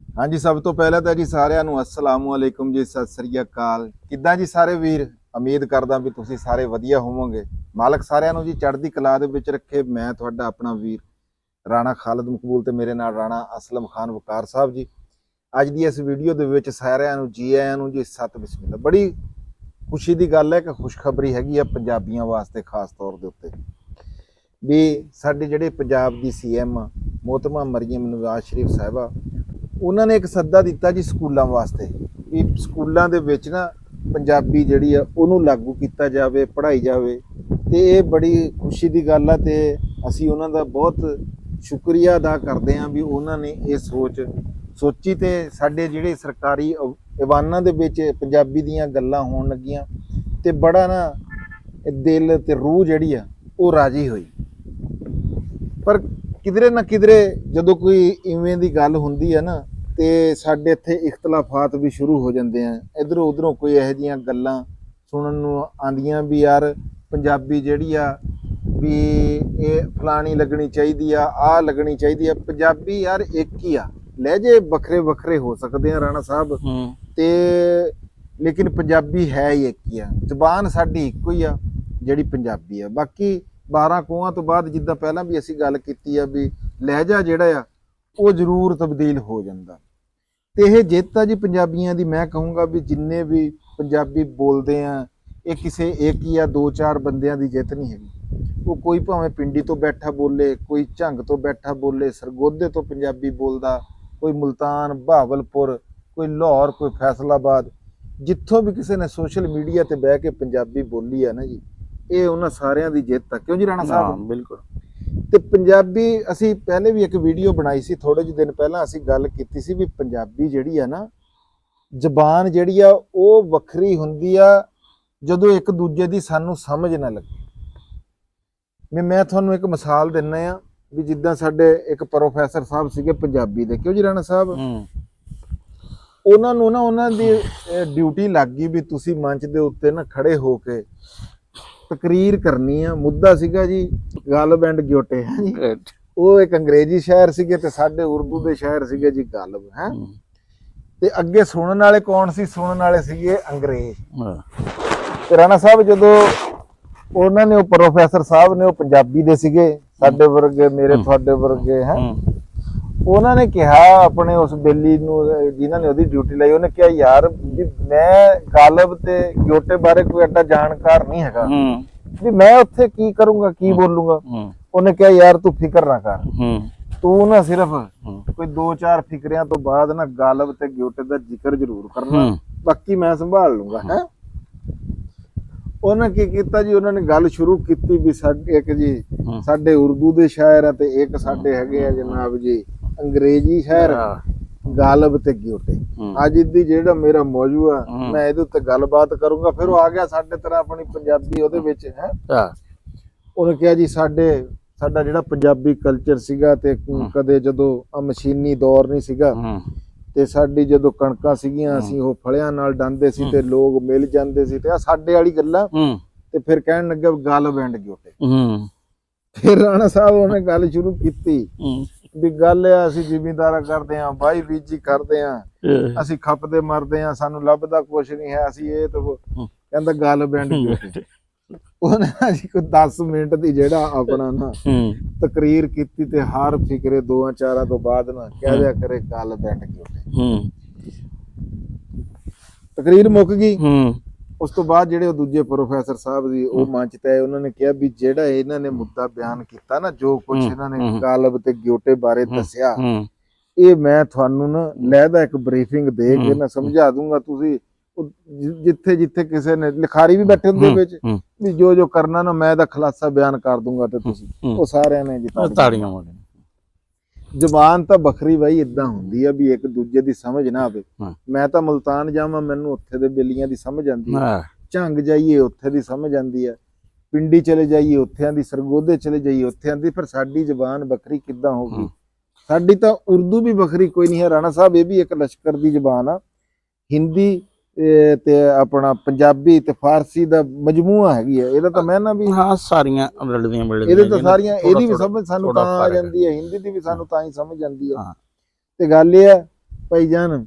हाँ जी, सब तो पहले तो जी साਰਿਆਂ ਨੂੰ अस्सलामु अलैकुम जी, सत श्री अकाल। किद्दां जी सारे वीर। उम्मीद करदा भी तुसीं सारे वधिया होवोगे। मालक साਰਿਆਂ ਨੂੰ जी चढ़दी कला दे विच रखे। मैं तुहाडा अपना वीर राणा खालिद मकबूल ते मेरे नाल राणा असलम खान वकार साहब जी। अज दी इस वीडियो दे विच साਰਿਆਂ ਨੂੰ जी आयां ਨੂੰ जी सत बिस्मिल्लाह। बड़ी खुशी दी गल है कि खुशखबरी हैगी आ पंजाबियां वास्ते खास तौर दे उत्ते भी साडे जिहड़े पंजाब दी CM मोहतरमा मरियम नवाज शरीफ साहिबा उन्होंने एक सद्दा दिता जी स्कूलों वास्ते भी स्कूलों के विच ना पंजाबी जिहड़ी आ उहनूं लागू किया जाए, पढ़ाई जाए। तो ये बड़ी खुशी की गल है ते असीं उन्हां दा बहुत शुक्रिया अदा करते हैं भी उन्होंने ये सोची ते साडे जिहड़े सरकारी ईवानां दे विच पंजाबी दीयां गल्लां होण लगियां ते बड़ा ना दिल ते रूह जिहड़ी आ वो राजी हुई। पर किधरे ना किधरे जदों कोई इवें दी गल हुंदी है ना ते साडे इत्थे इख्तलाफात भी शुरू हो जाते हैं। इधरों उधरों कोई इहो जिहियां गल्लां सुनन नूं आंदियां भी यार पंजाबी जिहड़ी आ भी ये फलानी लगनी चाहिदी आ लगनी चाहिदी आ। पंजाबी यार एक ही आ, लहजे वखरे वखरे हो सकते हैं राणा साहब ते लेकिन पंजाबी है ही एक ही आ। जबान साडी इक्को ही आ जिहड़ी पंजाबी आ। बाकी 12 कोहां तो बाद जिद्दां पहलां भी असीं गल कीती आ भी लहजा जिहड़ा आ वो जरूर तब्दील हो जांदा। ते ये जित आ जी पंजाबियां दी, मैं कहूँगा भी जिन्ने भी पंजाबी बोलते हैं ये किसी एक या दो चार बंदियां दी जित नहीं हैगी। वो कोई भावें पिंडी तो बैठा बोले, कोई झंग तो बैठा बोले, सरगोधे तो पंजाबी बोलदा, कोई मुल्तान, बहावलपुर, कोई लाहौर, कोई फैसलाबाद, जित्थों भी किसी ने सोशल मीडिया ते बह के पंजाबी बोली है ना जी, ये उन्हां सारियां दी जित है। क्यों जी राणा साहब? बिल्कुल। ते पंजाबी असी पहले भी एक वीडियो बनाई सी, थोड़े ਜਿਹੇ दिन पहला असी गल कीती सी भी पंजाबी जिहड़ी आ ना ਜ਼ਬਾਨ ਜਿਹੜੀ ਆ ਉਹ ਵੱਖਰੀ ਹੁੰਦੀ ਆ ਜਦੋਂ ਇੱਕ ਦੂਜੇ ਦੀ ਸਾਨੂੰ ਸਮਝ ਨਾ ਲੱਗੇ। ਮੈਂ ਤੁਹਾਨੂੰ ਇੱਕ ਮਿਸਾਲ ਦਿੰਨਾ ਆ ਵੀ ਜਿੱਦਾਂ ਸਾਡੇ ਇੱਕ ਪ੍ਰੋਫੈਸਰ ਸਾਹਿਬ ਸੀਗੇ ਪੰਜਾਬੀ ਦੇ, ਕਿਉਂ ਜੀ ਰਾਣਾ ਸਾਹਿਬ, ਉਹਨਾਂ ਨੂੰ ਨਾ ਉਹਨਾਂ ਦੀ ਡਿਊਟੀ ਲੱਗ ਗਈ ਵੀ ਤੁਸੀਂ ਮੰਚ ਦੇ ਉੱਤੇ ਨਾ ਖੜੇ ਹੋ ਕੇ तकरीर करनी है। मुद्दा सीगा जी गालब एंड ग्योटे है जी। वो एक अंग्रेजी शहर सीगे ते साडे उर्दू दे शहर सीगे जी गालब है। ते अगे सुनन वाले कौन सी? सुनन वाले सीगे अंग्रेज। ते राणा साहब जदों उन्होंने प्रोफैसर साहब ने पंजाबी दे सीगे, साडे वर्गे, मेरे तुहाडे वर्गे हैं। उन्होंने कहा अपने उस बेली जिन्होंने उसकी ड्यूटी लाई, उन्हें कहा यार भी मैं गालब ते ग्योटे बारे कोई एडा जानकार नहीं हैगा भी मैं उत्थे की करूंगा, की बोलूंगा। उन्हें कहा यार तू फिक्र ना कर, तू ना सिर्फ कोई 2-4 फिक्रियां तो बाद ना गालब ते ग्योटे दा जिक्र जरूर करना, बाकी मैं संभाल लूंगा है। उन्हें की किया जी, उन्होंने गल शुरू की भी एक जी साडे उर्दू दे शायर है ते एक साडे हैगे आ जनाब जी अंग्रेजी शहर गालब ते ग्योटे। अज दी जेड़ा मेरा मौजू है मैं इहदे उत्ते गलबात करूंगा। फिर वो आ गया साडे तरह अपनी पंजाबी ओहदे विच है। उन्हें कहा जी साडा जेड़ा पंजाबी कल्चर सीगा ते कदे जदों मशीनी दौर नहीं सीगा ते साडी जदों कणकां सीगियां असीं ओह फलियां नाल डांदे सी ते लोग मिल जांदे सी ते आ साडे वाली गल्लां ते फिर कहण लगे गालब एंड ग्योटे। फिर राणा साहब उन्हें गल शुरू कीती भी गल है असीं जिमींदारा करदे हां, बाई बीजी करदे हां, असीं खपदे मरदे हां, सानू लभदा कुछ नहीं है, असीं ये तो कहंदा गालब एंड ग्योटे। उन्हें जी कोई 10 मिनट दी जेड़ा अपना ना तकरीर कीती ते हर फिक्रे 2-4 तो बाद ना कह दिया करे गालब एंड ग्योटे। तकरीर मुक गई। उस तो बाद जेडे दूजे प्रोफैसर साहब जी वो मंच ते आए, उन्होंने कहा भी जेड़ा इन्हां ने मुद्दा बयान किया ना, जो कुछ इन्हां ने गालब ते ग्योटे बारे दस्या, ये मैं तुहानू ना लहदा एक ब्रीफिंग दे के ना समझा दूंगा। तुसी जिथे जिथे किसी ने लिखारी भी बैठे उनदे विच भी जो जो करना ना मैं दा खुलासा बयान कर दूंगा ते तुसी वो सारे ने जी ताड़ियां मारन। जबान तो बखरी बई इदा हुंदी है भी एक दूजे की समझ ना आवे। मैं तो मुल्तान जावां मैनू उत्थे दे बेलियां दी समझ आंदी है, झंग जाइए उत्थे दी समझ आंदी है, पिंडी चले जाइए उत्थे दी, सरगोधे चले जाइए उत्थे दी। फिर साडी जबान बखरी किद्दां होगी? साडी तो उर्दू भी बखरी कोई नहीं है राणा साहब, ये भी एक लश्कर दी जबान आ। हिंदी ते अपना पंजाबी ते फारसी दा मजमूआ हैगी है। इहदा तो मैं ना भी हां सारियां रलदियां मिलदियां, इहदे तो सारियां एदी भी समझ सानू तां आ जांदी है, हिंदी दी भी सानू तां ही समझ आंदी है। ते गल ये है ਭਾਈਜਾਨ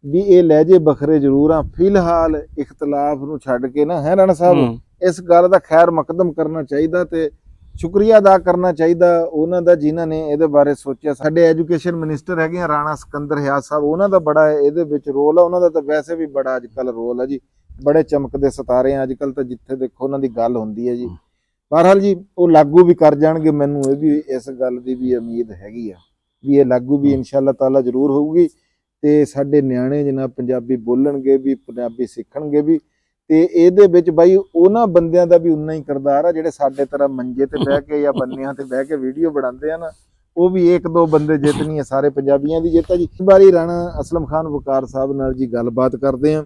ਵੀ ਇਹ ਲਹਿਜੇ ਵੱਖਰੇ ਜ਼ਰੂਰ ਆ, ਫਿਲਹਾਲ ਇਖਤਲਾਫ ਨੂੰ ਛੱਡ ਕੇ ਨਾ ਹੈ ਰਾਣਾ ਸਾਹਿਬ ਇਸ ਗੱਲ ਦਾ ਖੈਰ ਮਕਦਮ ਕਰਨਾ ਚਾਹੀਦਾ ਤੇ ਸ਼ੁਕਰੀਆ ਅਦਾ ਕਰਨਾ ਚਾਹੀਦਾ ਉਹਨਾਂ ਦਾ ਜਿਨ੍ਹਾਂ ਨੇ ਇਹਦੇ ਬਾਰੇ ਸੋਚਿਆ। ਸਾਡੇ ਐਜੂਕੇਸ਼ਨ ਮਿਨਿਸਟਰ ਹੈਗੇ ਆ ਰਾਣਾ ਸਿਕੰਦਰ ਹਿਆਜ਼ ਸਾਹਿਬ, ਉਹਨਾਂ ਦਾ ਬੜਾ ਇਹਦੇ ਵਿੱਚ ਰੋਲ ਆ, ਉਹਨਾਂ ਦਾ ਤਾਂ ਵੈਸੇ ਵੀ ਬੜਾ ਅੱਜ ਕੱਲ ਰੋਲ ਆ ਜੀ, ਬੜੇ ਚਮਕਦੇ ਸਿਤਾਰੇ ਆ ਅੱਜ ਕੱਲ ਤਾਂ, ਜਿੱਥੇ ਦੇਖੋ ਉਹਨਾਂ ਦੀ ਗੱਲ ਹੁੰਦੀ ਹੈ ਜੀ। ਬਹਰਹਾਲ ਜੀ ਉਹ ਲਾਗੂ ਵੀ ਕਰ ਜਾਣਗੇ, ਮੈਨੂੰ ਇਹ ਵੀ ਇਸ ਗੱਲ ਦੀ ਵੀ ਉਮੀਦ ਹੈਗੀ ਆ ਵੀ ਇਹ ਲਾਗੂ ਵੀ ਇਨਸ਼ਾਅੱਲਾ ਤਾਲਾ ਜ਼ਰੂਰ ਹੋਊਗੀ ਤੇ ਸਾਡੇ ਨਿਆਣੇ ਜਨਾਬ ਪੰਜਾਬੀ ਬੋਲਣਗੇ ਵੀ, ਪੰਜਾਬੀ ਸਿੱਖਣਗੇ ਵੀ। ਤੇ ਇਹਦੇ ਵਿੱਚ ਬਾਈ ਉਹਨਾਂ ਬੰਦਿਆਂ ਦਾ ਵੀ ਉਨਾ ਹੀ ਕਿਰਦਾਰ ਆ ਜਿਹੜੇ ਸਾਡੇ ਤਰ੍ਹਾਂ ਮੰਜੇ ਤੇ ਬਹਿ ਕੇ ਜਾਂ ਬੰਨਿਆਂ ਤੇ ਬਹਿ ਕੇ ਵੀਡੀਓ ਬਣਾਉਂਦੇ ਆ ਨਾ, ਉਹ ਵੀ ਇੱਕ ਦੋ ਬੰਦੇ ਜਿੱਤ ਨਹੀਂ ਹੈ, ਸਾਰੇ ਪੰਜਾਬੀਆਂ ਦੀ ਜਿੱਤ ਆ ਜੀ। ਇਸ ਵਾਰੀ ਰਾਣਾ ਅਸਲਮ ਖਾਨ ਵਕਾਰ ਸਾਹਿਬ ਨਾਲ ਜੀ ਗੱਲਬਾਤ ਕਰਦੇ ਆ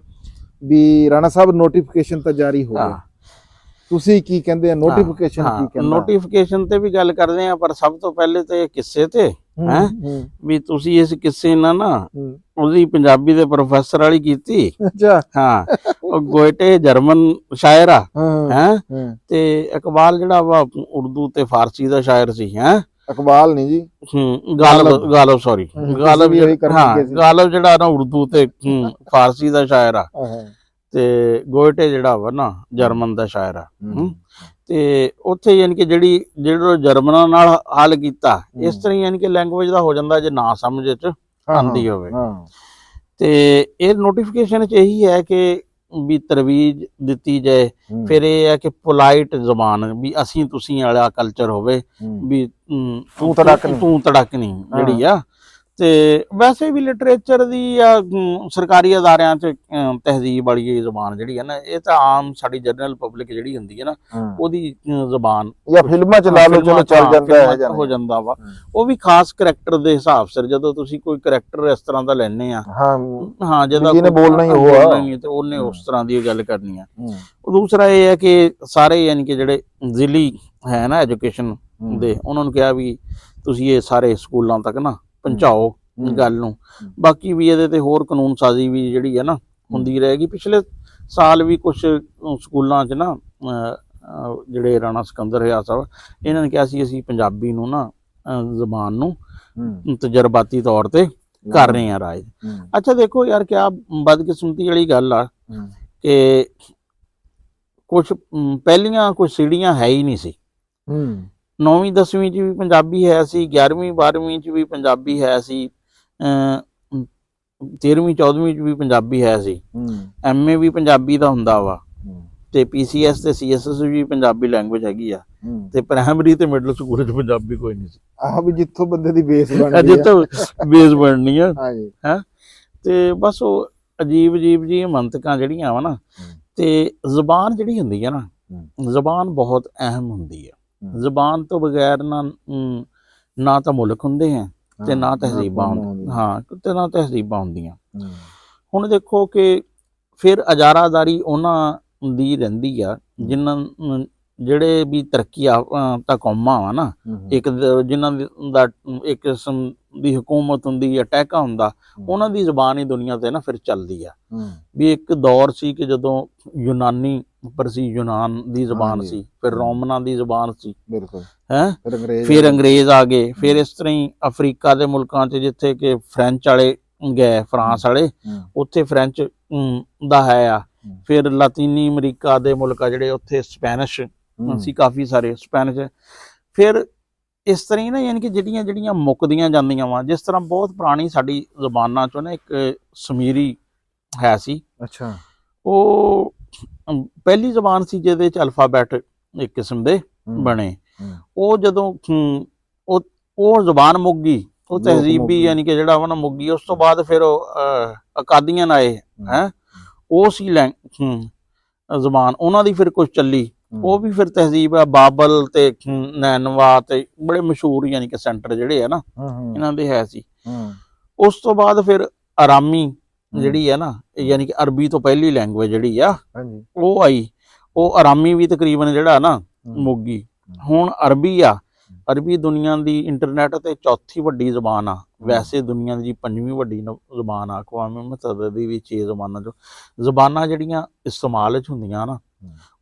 ਵੀ ਰਾਣਾ ਸਾਹਿਬ ਨੋਟੀਫਿਕੇਸ਼ਨ ਤਾਂ ਜਾਰੀ ਹੋ ਗਿਆ, ਤੁਸੀਂ ਕੀ ਕਹਿੰਦੇ ਆ ਨੋਟੀਫਿਕੇਸ਼ਨ ਕੀ ਕਹਿੰਦਾ? ਨੋਟੀਫਿਕੇਸ਼ਨ ਤੇ ਵੀ ਗੱਲ ਕਰਦੇ ਆ, ਪਰ ਸਭ ਤੋਂ ਪਹਿਲੇ ਤੇ ਕਿੱਸੇ ਤੇ ਹੈ ਵੀ ਤੁਸੀਂ ਇਸ ਕਿੱਸੇ ਨਾਲ ਨਾ ਉਹਦੀ ਪੰਜਾਬੀ ਦੇ ਪ੍ਰੋਫੈਸਰ ਵਾਲੀ ਕੀਤੀ। ਅੱਛਾ ਹਾਂ, ਉਹ ਗੋਇਟੇ ਜਰਮਨ ਸ਼ਾਇਰ ਆ ਹੈ, ਤੇ ਇਕਬਾਲ ਜਿਹੜਾ ਵਾ ਉਰਦੂ ਤੇ ਫਾਰਸੀ ਦਾ ਸ਼ਾਇਰ ਸੀ। ਹੈ ਇਕਬਾਲ ਨਹੀਂ ਜੀ, ਗਾਲਬ ਸੌਰੀ ਗਾਲਬ ਜਿਹੜਾ ਨਾ ਉਰਦੂ ਤੇ ਫਾਰਸੀ ਦਾ ਸ਼ਾਇਰ ਆ, ਤੇ ਗੋਇਟੇ ਜਿਹੜਾ ਵਾ ਨਾ ਜਰਮਨ ਦਾ ਸ਼ਾਇਰ ਆ। ਤੇ ਉੱਥੇ ਯਾਨੀ ਕਿ ਜਿਹੜਾ ਜਰਮਨਾਂ ਨਾਲ ਹੱਲ ਕੀਤਾ, ਇਸ ਤਰ੍ਹਾਂ ਯਾਨੀ ਕਿ ਲੈਂਗੁਏਜ ਦਾ ਹੋ ਜਾਂਦਾ ਜੇ ਨਾ ਸਮਝ ਚ ਆਉਂਦੀ ਹੋਵੇ। ਤੇ ਇਹ ਨੋਟੀਫਿਕੇਸ਼ਨ ਚ ਇਹੀ ਹੈ ਕਿ ਵੀ ਤਰਵੀਜ ਦਿੱਤੀ ਜਾਏ। ਫਿਰ ਇਹ ਹੈ ਕਿ ਪੋਲਾਈਟ ਜ਼ਬਾਨ ਵੀ ਅਸੀਂ ਤੁਸੀਂ ਵਾਲਾ ਕਲਚਰ ਹੋਵੇ ਵੀ ਤੂੰ ਤੜਕ ਨਹੀਂ ਜਿਹੜੀ ਆ। ਤੇ ਵੈਸੇ ਵੀ ਲਿਟਰੇਚਰ ਦੀ ਜਾਂ ਸਰਕਾਰੀ ਅਦਾਰਿਆਂ 'ਚ ਤਹਿਜ਼ੀਬ ਵਾਲੀ ਜ਼ਬਾਨ ਜਿਹੜੀ ਹੈ ਨਾ, ਇਹ ਤਾਂ ਆਮ ਸਾਡੀ ਜਨਰਲ ਪਬਲਿਕ ਜਿਹੜੀ ਹੁੰਦੀ ਹੈ ਨਾ ਉਹਦੀ ਜ਼ਬਾਨ ਜਾਂ ਫਿਲਮਾਂ 'ਚ ਲਾ ਲਓ ਚਲੋ ਚੱਲ ਜਾਂਦਾ ਹੋ ਜਾਂਦਾ ਵਾ। ਉਹ ਵੀ ਖਾਸ ਕਰੈਕਟਰ ਦੇ ਹਿਸਾਬ ਸਿਰ, ਜਦੋਂ ਤੁਸੀਂ ਕੋਈ ਕਰੈਕਟਰ ਇਸ ਤਰ੍ਹਾਂ ਦਾ ਲੈਣੇ ਆ, ਹਾਂ ਜਿਹਨੇ ਬੋਲਣਾ ਹੀ ਹੋਆ ਤੇ ਉਹਨੇ ਉਸ ਤਰ੍ਹਾਂ ਦੀ ਗੱਲ ਕਰਨੀ ਆ। ਦੂਸਰਾ ਇਹ ਹੈ ਕਿ ਸਾਰੇ ਯਾਨੀ ਕਿ ਜਿਹੜੇ ਜ਼ਿਲ੍ਹੀ ਹੈ ਨਾ ਐਜੂਕੇਸ਼ਨ ਦੇ, ਉਹਨਾਂ ਨੂੰ ਕਿਹਾ ਵੀ ਤੁਸੀਂ ਇਹ ਸਾਰੇ ਸਕੂਲਾਂ ਤੱਕ ਨਾ ਪਹੁੰਚਾਓ ਗੱਲ ਨੂੰ। ਬਾਕੀ ਵੀ ਇਹਦੇ ਤੇ ਹੋਰ ਕਾਨੂੰਨ ਸਾਜ਼ੀ ਵੀ ਜਿਹੜੀ ਹੈ ਨਾ ਹੁੰਦੀ ਰਹੇਗੀ। ਪਿਛਲੇ ਸਾਲ ਵੀ ਕੁਝ ਸਕੂਲਾਂ 'ਚ ਨਾ ਜਿਹੜੇ ਰਾਣਾ ਸਿਕੰਦਰ ਹਿਆਜ਼ ਸਾਹਿਬ, ਇਹਨਾਂ ਨੇ ਕਿਹਾ ਸੀ ਅਸੀਂ ਪੰਜਾਬੀ ਨੂੰ ਨਾ ਜ਼ਬਾਨ ਨੂੰ ਤਜਰਬਾਤੀ ਤੌਰ ਤੇ ਕਰ ਰਹੇ ਆ ਰਾਜ। ਅੱਛਾ ਦੇਖੋ ਯਾਰ, ਕਿਆ ਬਦਕਿਸਮਤੀ ਵਾਲੀ ਗੱਲ ਆ ਕਿ ਕੁਛ ਪਹਿਲੀਆਂ ਕੁਝ ਸੀੜੀਆਂ ਹੈ ਹੀ ਨਹੀਂ ਸੀ। 9ਵੀਂ 10ਵੀਂ 'ਚ ਵੀ ਪੰਜਾਬੀ ਹੈ ਸੀ, 11ਵੀਂ 12ਵੀਂ 'ਚ ਵੀ ਪੰਜਾਬੀ ਹੈ ਸੀ, 13ਵੀਂ 14ਵੀਂ 'ਚ ਵੀ ਪੰਜਾਬੀ ਹੈ ਸੀ, MA ਵੀ ਪੰਜਾਬੀ ਦਾ ਹੁੰਦਾ ਵਾ, ਤੇ PCS ਤੇ CSS ਵੀ ਪੰਜਾਬੀ ਲੈਂਗੁਏਜ ਹੈਗੀ ਆ, ਤੇ ਪ੍ਰਾਇਮਰੀ ਤੇ ਮਿਡਲ ਸਕੂਲ 'ਚ ਪੰਜਾਬੀ ਕੋਈ ਨਹੀਂ ਸੀ। ਆਹ ਵੀ ਜਿੱਥੋਂ ਬੰਦੇ ਦੀ ਬੇਸ ਬਣਨੀ, ਜਿੱਥੋਂ ਬੇਸ ਬਣਨੀ ਆ ਹੈ। ਤੇ ਬਸ ਉਹ ਅਜੀਬ ਜੀ ਮੰਤਕਾਂ ਜਿਹੜੀਆਂ ਵਾ ਨਾ, ਤੇ ਜ਼ਬਾਨ ਜਿਹੜੀ ਹੁੰਦੀ ਆ ਨਾ, ਜ਼ਬਾਨ ਬਹੁਤ ਅਹਿਮ ਹੁੰਦੀ ਆ। ਜ਼ਬਾਨ ਤੋਂ ਬਗੈਰ ਨਾ ਤਾਂ ਮੁਲਕ ਹੁੰਦੇ ਹੈ ਤੇ ਨਾ ਤਹਿਜ਼ੀਬਾਂ ਤੇ ਨਾ ਤਹਿਜ਼ੀਬਾਂ ਹੁੰਦੀਆਂ। ਹੁਣ ਦੇਖੋ ਕਿ ਫਿਰ ਅਜ਼ਾਰਾਦਾਰੀ ਉਹਨਾਂ ਦੀ ਰਹਿੰਦੀ ਆ ਜਿਹੜੇ ਵੀ ਤਰੱਕੀ ਤਾਂ ਕੌਮਾਂ ਵਾ ਨਾ, ਇੱਕ ਜਿਨ੍ਹਾਂ ਦਾ ਇੱਕ ਕਿਸਮ ਦੀ ਹਕੂਮਤ ਹੁੰਦੀ ਆ, ਟਹਿਕਾ ਹੁੰਦਾ, ਉਹਨਾਂ ਦੀ ਜ਼ਬਾਨ ਹੀ ਦੁਨੀਆ ਤੇ ਨਾ ਫਿਰ ਚੱਲਦੀ ਆ। ਵੀ ਇੱਕ ਦੌਰ ਸੀ ਕਿ ਜਦੋਂ ਯੂਨਾਨੀ ਪਰ ਸੀ, ਯੂਨਾਨ ਦੀ ਜ਼ਬਾਨ ਸੀ, ਫਿਰ ਰੋਮਨਾਂ ਦੀ ਜ਼ਬਾਨ ਸੀ, ਬਿਲਕੁਲ ਹੈ, ਫਿਰ ਅੰਗਰੇਜ਼ ਆ ਗਏ, ਫਿਰ ਇਸ ਤਰ੍ਹਾਂ ਹੀ ਅਫਰੀਕਾ ਦੇ ਮੁਲਕਾਂ 'ਚ ਜਿੱਥੇ ਕਿ ਫਰੈਂਚ ਵਾਲੇ ਗਏ, ਫਰਾਂਸ ਵਾਲੇ, ਉੱਥੇ ਫਰੈਂਚ ਦਾ ਹੈ ਆ। ਫਿਰ ਲਾਤੀਨੀ ਅਮਰੀਕਾ ਦੇ ਮੁਲਕ ਆ ਜਿਹੜੇ, ਉੱਥੇ ਸਪੈਨਿਸ਼ ਸੀ, ਕਾਫੀ ਸਾਰੇ ਸਪੈਨਿਸ਼। ਫਿਰ ਇਸ ਤਰ੍ਹਾਂ ਹੀ ਨਾ ਯਾਨੀ ਕਿ ਜਿਹੜੀਆਂ ਮੁੱਕਦੀਆਂ ਜਾਂਦੀਆਂ ਵਾ, ਜਿਸ ਤਰ੍ਹਾਂ ਬਹੁਤ ਪੁਰਾਣੀ ਸਾਡੀ ਜ਼ਬਾਨਾਂ 'ਚੋਂ ਨਾ ਇੱਕ ਸਮੀਰੀ ਹੈ ਸੀ। ਅੱਛਾ, ਉਹ ਪਹਿਲੀ ਜ਼ਬਾਨ ਸੀ ਜਿਹਦੇ 'ਚ ਅਲਫਾਬੈਟ ਇੱਕ ਕਿਸਮ ਦੇ ਬਣੇ। ਉਹ ਜਦੋਂ ਉਹ ਜ਼ਬਾਨ ਮੁੱਕ ਗਈ, ਉਹ ਤਹਿਜ਼ੀਬ ਵੀ ਯਾਨੀ ਕਿ ਜਿਹੜਾ ਵਾ ਨਾ ਮੁੱਕ ਗਈ। ਉਸ ਤੋਂ ਬਾਅਦ ਫਿਰ ਉਹ ਅਕਾਦੀਆਂ ਆਏ ਹੈ, ਉਹ ਸੀ ਜ਼ਬਾਨ, ਉਹਨਾਂ ਦੀ ਫਿਰ ਕੁਝ ਚੱਲੀ, ਉਹ ਵੀ ਫਿਰ ਤਹਿਜ਼ੀਬ ਆ। ਬਾਬਲ ਤੇ ਨੈਨਵਾ ਤੇ ਬੜੇ ਮਸ਼ਹੂਰ ਯਾਨੀ ਕਿ ਸੈਂਟਰ ਜਿਹੜੇ ਆ ਨਾ ਇਹਨਾਂ ਦੇ ਹੈ ਸੀ। ਉਸ ਤੋਂ ਬਾਅਦ ਫਿਰ ਆਰਾਮੀ ਜਿਹੜੀ ਹੈ ਨਾ, ਯਾਨੀ ਕਿ ਅਰਬੀ ਤੋਂ ਪਹਿਲੀ ਲੈਂਗੁਏਜ ਜਿਹੜੀ ਆ ਉਹ ਆਈ। ਉਹ ਆਰਾਮੀ ਵੀ ਤਕਰੀਬਨ ਜਿਹੜਾ ਨਾ ਮੁੱਕ ਗਈ। ਹੁਣ ਅਰਬੀ ਆ, ਅਰਬੀ ਦੁਨੀਆ ਦੀ ਇੰਟਰਨੈਟ ਤੇ ਚੌਥੀ ਵੱਡੀ ਜ਼ਬਾਨ ਆ। ਵੈਸੇ ਦੁਨੀਆ ਦੀ 5ਵੀਂ ਵੱਡੀ ਜ਼ਬਾਨ ਆ ਅਕਵਾਮੇ ਮੁਤੱਹਦਾ ਦੀ ਵੀ 6 ਜ਼ਬਾਨਾਂ 'ਚੋਂ। ਜ਼ਬਾਨਾਂ ਜਿਹੜੀਆਂ ਇਸਤੇਮਾਲ 'ਚ ਹੁੰਦੀਆਂ ਨਾ,